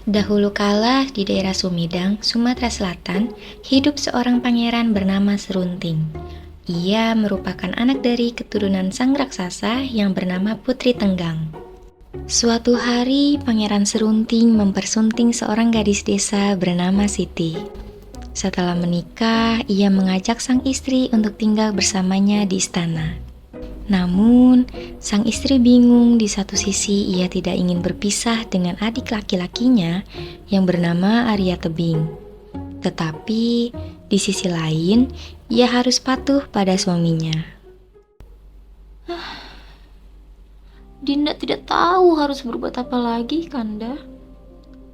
Dahulu kala di daerah Sumedang, Sumatera Selatan, hidup seorang pangeran bernama Serunting. Ia merupakan anak dari keturunan sang raksasa yang bernama Putri Tenggang. Suatu hari, Pangeran Serunting mempersunting seorang gadis desa bernama Siti. Setelah menikah, ia mengajak sang istri untuk tinggal bersamanya di istana. Namun, sang istri bingung. Di satu sisi ia tidak ingin berpisah dengan adik laki-lakinya yang bernama Arya Tebing. Tetapi, di sisi lain, ia harus patuh pada suaminya. Dinda tidak tahu harus berbuat apa lagi, Kanda.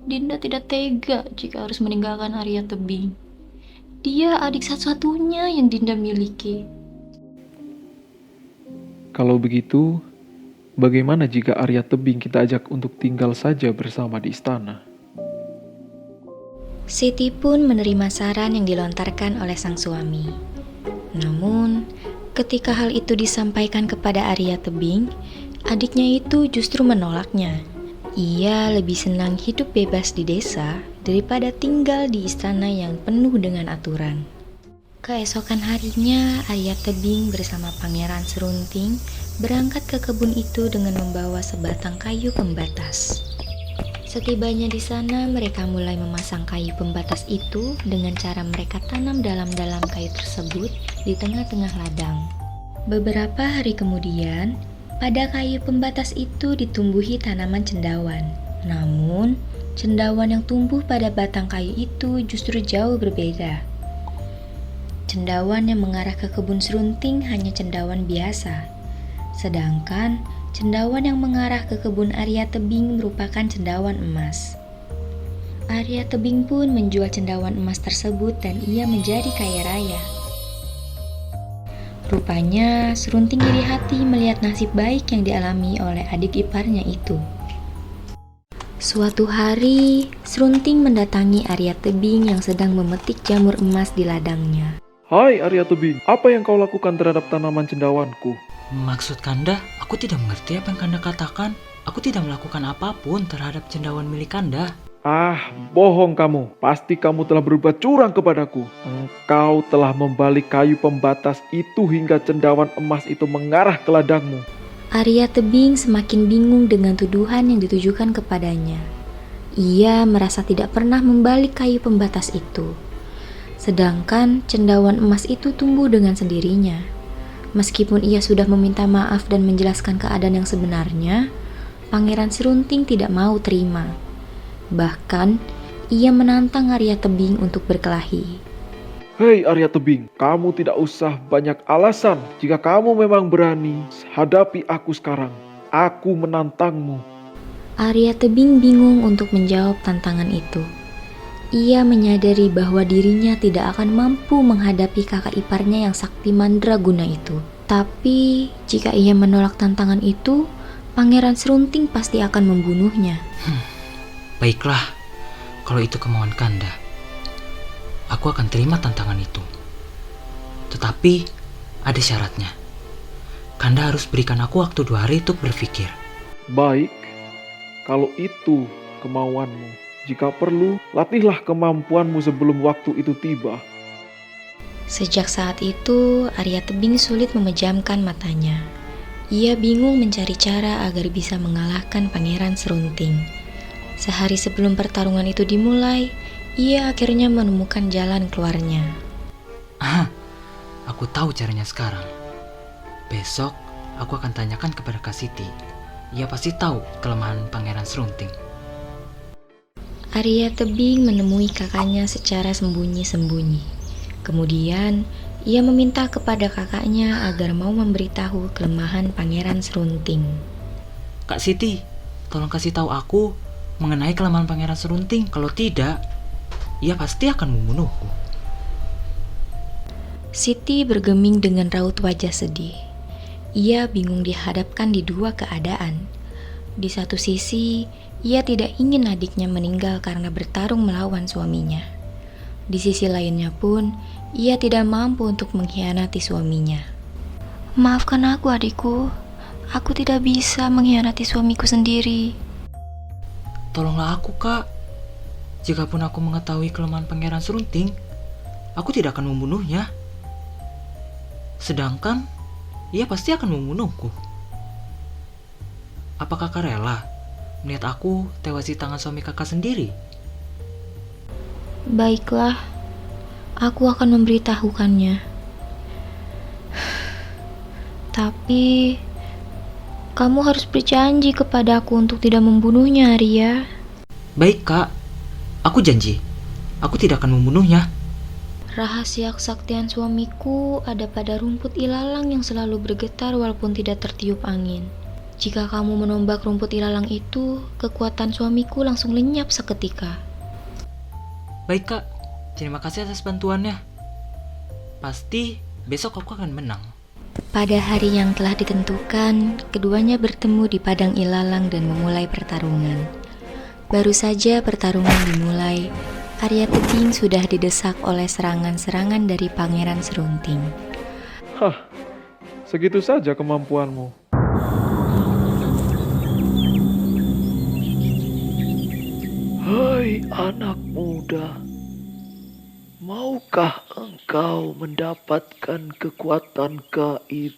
Dinda tidak tega jika harus meninggalkan Arya Tebing. Dia adik satu-satunya yang Dinda miliki. Kalau begitu, bagaimana jika Arya Tebing kita ajak untuk tinggal saja bersama di istana? Siti pun menerima saran yang dilontarkan oleh sang suami. Namun, ketika hal itu disampaikan kepada Arya Tebing, adiknya itu justru menolaknya. Ia lebih senang hidup bebas di desa daripada tinggal di istana yang penuh dengan aturan. Keesokan harinya, Arya Tebing bersama Pangeran Serunting berangkat ke kebun itu dengan membawa sebatang kayu pembatas. Setibanya di sana, mereka mulai memasang kayu pembatas itu dengan cara mereka tanam dalam-dalam kayu tersebut di tengah-tengah ladang. Beberapa hari kemudian, pada kayu pembatas itu ditumbuhi tanaman cendawan. Namun, cendawan yang tumbuh pada batang kayu itu justru jauh berbeda. Cendawan yang mengarah ke kebun Serunting hanya cendawan biasa. Sedangkan cendawan yang mengarah ke kebun Arya Tebing merupakan cendawan emas. Arya Tebing pun menjual cendawan emas tersebut dan ia menjadi kaya raya. Rupanya Serunting iri hati melihat nasib baik yang dialami oleh adik iparnya itu. Suatu hari, Serunting mendatangi Arya Tebing yang sedang memetik jamur emas di ladangnya. Hai Arya Tebing, apa yang kau lakukan terhadap tanaman cendawanku? Maksud Kanda, aku tidak mengerti apa yang Kanda katakan. Aku tidak melakukan apapun terhadap cendawan milik Kanda. Ah, bohong kamu. Pasti kamu telah berbuat curang kepadaku. Engkau telah membalik kayu pembatas itu hingga cendawan emas itu mengarah ke ladangmu. Arya Tebing semakin bingung dengan tuduhan yang ditujukan kepadanya. Ia merasa tidak pernah membalik kayu pembatas itu. Sedangkan cendawan emas itu tumbuh dengan sendirinya. Meskipun ia sudah meminta maaf dan menjelaskan keadaan yang sebenarnya, Pangeran Serunting tidak mau terima. Bahkan, ia menantang Arya Tebing untuk berkelahi. Hei Arya Tebing, kamu tidak usah banyak alasan. Jika kamu memang berani, hadapi aku sekarang. Aku menantangmu. Arya Tebing bingung untuk menjawab tantangan itu. Ia menyadari bahwa dirinya tidak akan mampu menghadapi kakak iparnya yang sakti mandraguna itu. Tapi, jika ia menolak tantangan itu, Pangeran Serunting pasti akan membunuhnya. Baiklah, kalau itu kemauan Kanda, aku akan terima tantangan itu. Tetapi, ada syaratnya. Kanda harus berikan aku waktu 2 hari untuk berpikir. Baik, kalau itu kemauanmu. Jika perlu, latihlah kemampuanmu sebelum waktu itu tiba. Sejak saat itu, Arya Tebing sulit memejamkan matanya. Ia bingung mencari cara agar bisa mengalahkan Pangeran Serunting. Sehari sebelum pertarungan itu dimulai, ia akhirnya menemukan jalan keluarnya. Aku tahu caranya sekarang. Besok, aku akan tanyakan kepada Kak Siti. Ia pasti tahu kelemahan Pangeran Serunting. Arya Tebing menemui kakaknya secara sembunyi-sembunyi. Kemudian, ia meminta kepada kakaknya agar mau memberitahu kelemahan Pangeran Serunting. Kak Siti, tolong kasih tahu aku mengenai kelemahan Pangeran Serunting. Kalau tidak, ia pasti akan membunuhku. Siti bergeming dengan raut wajah sedih. Ia bingung dihadapkan di dua keadaan. Di satu sisi, ia tidak ingin adiknya meninggal karena bertarung melawan suaminya. Di sisi lainnya pun, ia tidak mampu untuk mengkhianati suaminya. Maafkan aku adikku, aku tidak bisa mengkhianati suamiku sendiri. Tolonglah aku, Kak. Jikapun aku mengetahui kelemahan Pangeran Serunting, aku tidak akan membunuhnya. Sedangkan, ia pasti akan membunuhku. Apakah kakak rela melihat aku tewas di tangan suami kakak sendiri? Baiklah, aku akan memberitahukannya. Tapi, kamu harus berjanji kepadaku untuk tidak membunuhnya, Arya. Baik kak, aku janji. Aku tidak akan membunuhnya. Rahasia kesaktian suamiku ada pada rumput ilalang yang selalu bergetar walaupun tidak tertiup angin. Jika kamu menombak rumput ilalang itu, kekuatan suamiku langsung lenyap seketika. Baik kak, terima kasih atas bantuannya. Pasti besok aku akan menang. Pada hari yang telah ditentukan, keduanya bertemu di padang ilalang dan memulai pertarungan. Baru saja pertarungan dimulai, Arya Tebing sudah didesak oleh serangan-serangan dari Pangeran Serunting. Hah, segitu saja kemampuanmu. Hai anak muda, maukah engkau mendapatkan kekuatan gaib?